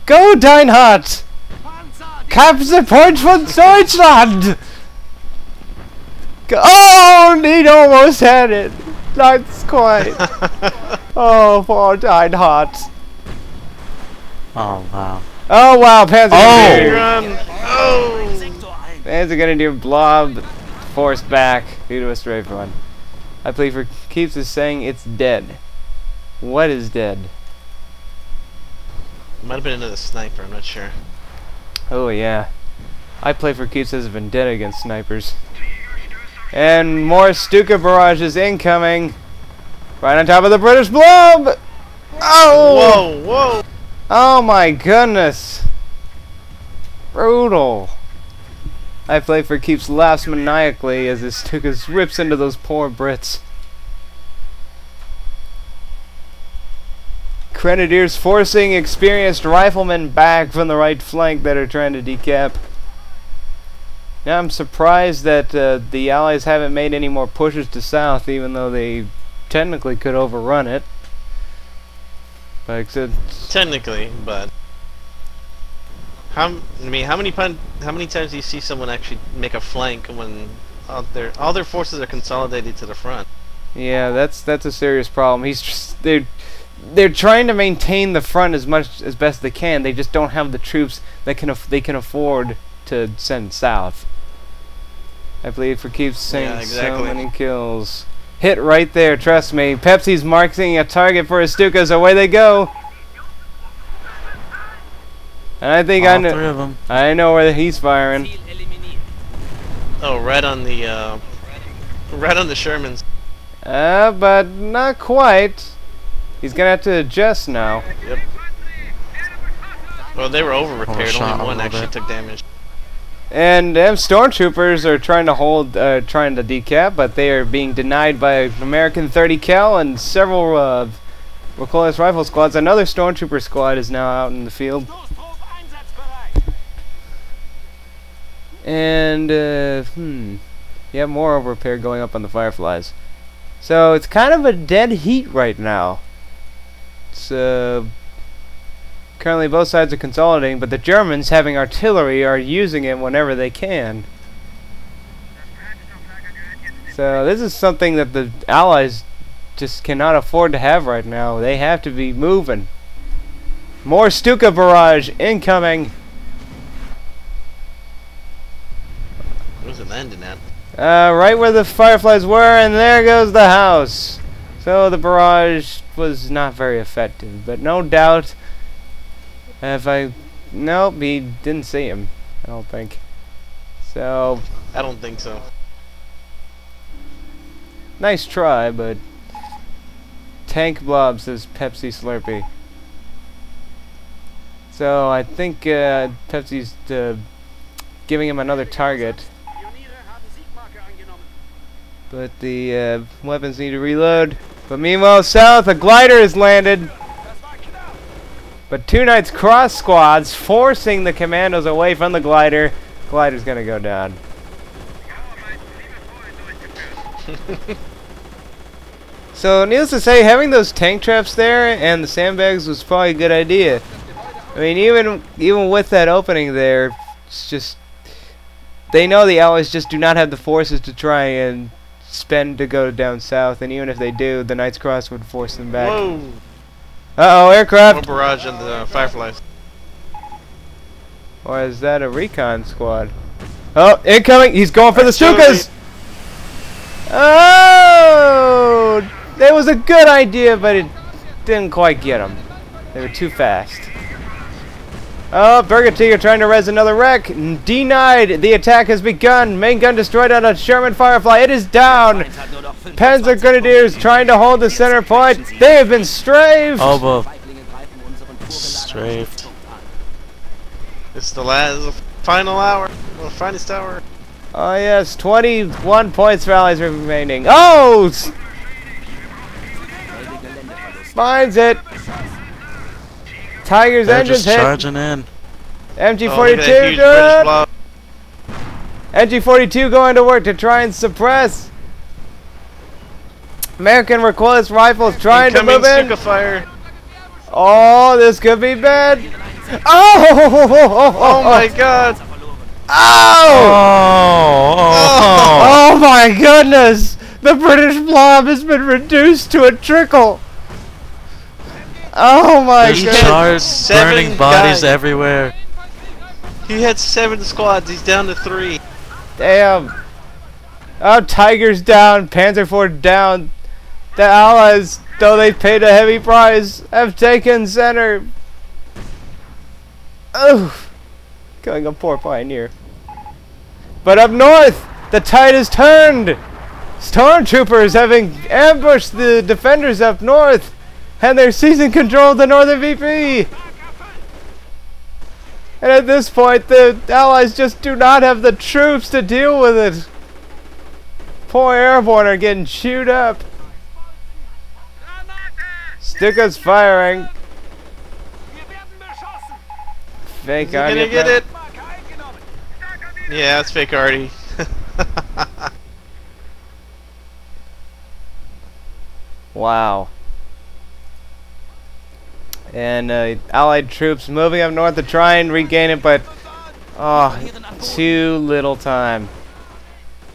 Go, Deinhardt! Capture point von Deutschland! Go oh, he almost had it. Not quite. Oh, poor Deinhardt. Oh, wow. Oh, wow, Panzer. Oh! Panzer gonna do blob, forced back, due to a strafe run. Iplayforkeeps is saying it's dead. What is dead? Might have been another sniper, I'm not sure. Oh yeah. Iplayforkeeps has been dead against snipers. And more Stuka barrages incoming. Right on top of the British blob! Oh! Whoa, whoa! Oh my goodness! Brutal. Iplayforkeeps laughs maniacally as his Stuka rips into those poor Brits. Grenadiers forcing experienced riflemen back from the right flank that are trying to decap. Now I'm surprised that the Allies haven't made any more pushes to south, even though they technically could overrun it. But technically, but how many times do you see someone actually make a flank when all their forces are consolidated to the front? Yeah, that's a serious problem. They're trying to maintain the front as best they can. They just don't have the troops that they can afford to send south. Iplayforkeeps saying so many kills. Hit right there, trust me. Pepsi's marking a target for his Stukas. Away they go. And I think I know. Three of them. I know where he's firing. Oh, right on the Shermans. But not quite. He's gonna have to adjust now. Yep. Well, they were over repaired. Only one actually took damage. And them stormtroopers are trying to trying to decap, but they are being denied by an American 30 cal and several recoilless rifle squads. Another stormtrooper squad is now out in the field. And yeah, more over repair going up on the Fireflies. So it's kind of a dead heat right now. It's currently both sides are consolidating, but the Germans, having artillery, are using it whenever they can. So this is something that the Allies just cannot afford to have right now. They have to be moving. More Stuka barrage incoming. Where's it landing at? Right where the Fireflies were, and there goes the house. So the barrage was not very effective, but no doubt. Nope, he didn't see him. I don't think. So. I don't think so. Nice try, but tank blob, says PepsiSlurpee. So I think Pepsi's giving him another target. But the weapons need to reload. But meanwhile, south, a glider has landed. But two Knights cross squads forcing the Commandos away from the glider. Glider's gonna go down. So needless to say, having those tank traps there and the sandbags was probably a good idea. I mean, even with that opening there, it's just they know the Allies just do not have the forces to try and spend to go down south, and even if they do, the Knights Cross would force them back. Whoa! Uh-oh, aircraft! More barrage on the Fireflies. Or is that a recon squad? Oh, incoming! He's going for the Stukas! Oh! That was a good idea, but it didn't quite get them. They were too fast. Oh, Burger Tiger trying to res another wreck. Denied. The attack has begun. Main gun destroyed on a German Firefly. It is down. Panzer Grenadiers trying to hold the center point. They have been strafed. Over. Strafed. It's the final hour. The finest hour. Oh yes, 21 points for Allies remaining. Oh! Finds it. Tiger's engines just hit. Charging in. MG42 good. MG42 going to work to try and suppress. American recoilless rifles trying to move in. Fire. Oh, this could be bad. Oh my god! Oh my goodness! The British blob has been reduced to a trickle! Oh my There's god! charred, burning bodies everywhere. He had 7 squads, he's down to 3. Damn! Oh, Tiger's down, Panzer IV down. The Allies, though they paid a heavy price, have taken center. Oh, killing a poor pioneer. But up north, the tide has turned. Stormtroopers having ambushed the defenders up north, and they're seizing control of the northern VP. And at this point, the Allies just do not have the troops to deal with it. Poor Airborne are getting chewed up. Stuka's firing. Fake Gonna Artie. get it. Yeah, it's fake Artie. Wow. And Allied troops moving up north to try and regain it, but too little time.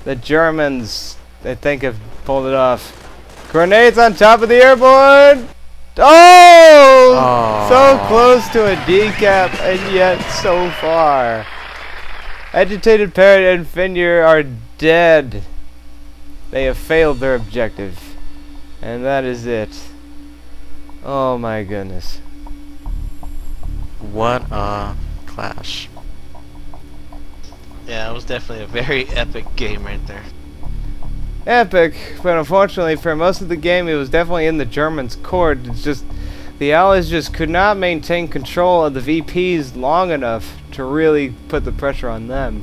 The Germans, I think, have pulled it off. Grenades on top of the Airborne! Oh! So close to a decap, and yet so far. Agitated Parrot and Fynyr are dead. They have failed their objective. And that is it. Oh my goodness. What a clash. Yeah, it was definitely a very epic game right there. Epic, but unfortunately for most of the game it was definitely in the Germans' court. It's just the Allies just could not maintain control of the VPs long enough to really put the pressure on them.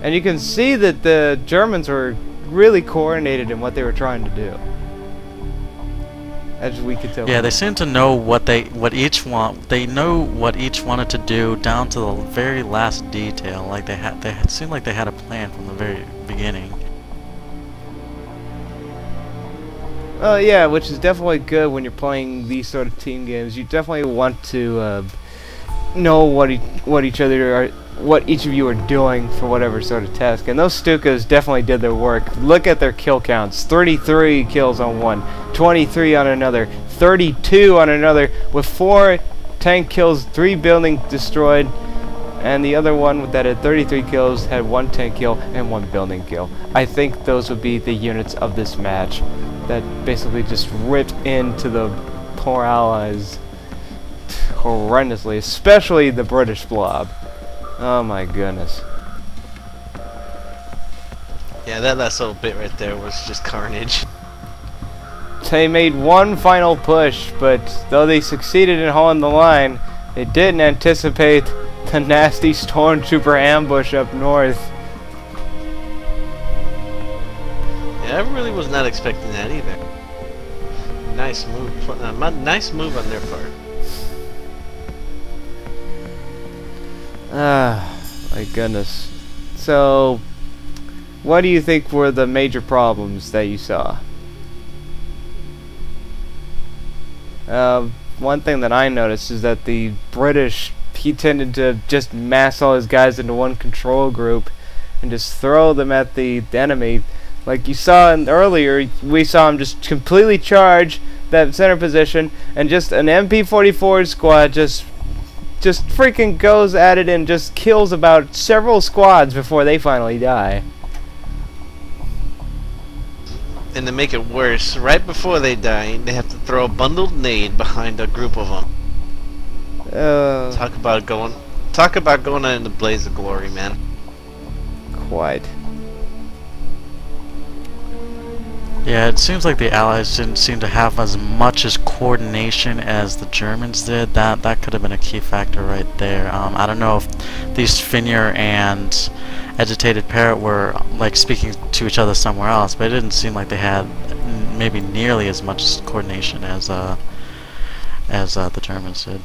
And you can see that the Germans were really coordinated in what they were trying to do. As we could tell. Yeah, they seem to know what each know what each wanted to do down to the very last detail. Like it seemed like they had a plan from the very beginning. Yeah, which is definitely good when you're playing these sort of team games. You definitely want to know what each of you are doing for whatever sort of task. And those Stukas definitely did their work. Look at their kill counts: 33 kills on one, 23 on another, 32 on another, with 4 tank kills, 3 buildings destroyed, and the other one that had 33 kills had 1 tank kill and 1 building kill. I think those would be the units of this match that basically just ripped into the poor Allies horrendously, especially the British blob. Oh my goodness. Yeah, that last little bit right there was just carnage. They made one final push, but though they succeeded in holding the line, they didn't anticipate the nasty stormtrooper ambush up north. Yeah, I really was not expecting that either. Nice move, nice move on their part. Ah, my goodness. So, what do you think were the major problems that you saw? One thing that I noticed is that the British, he tended to just mass all his guys into one control group and just throw them at the enemy. Like you saw earlier, we saw him just completely charge that center position, and just an MP-44 squad just freaking goes at it and just kills about several squads before they finally die. And to make it worse, right before they die, they have to throw a bundled nade behind a group of them. Talk about going in the blaze of glory, man. Quite. Yeah, it seems like the Allies didn't seem to have as much as coordination as the Germans did. That could have been a key factor right there. I don't know if these Fynyr and Agitated Parrot were like speaking to each other somewhere else, but it didn't seem like they had maybe nearly as much coordination as the Germans did.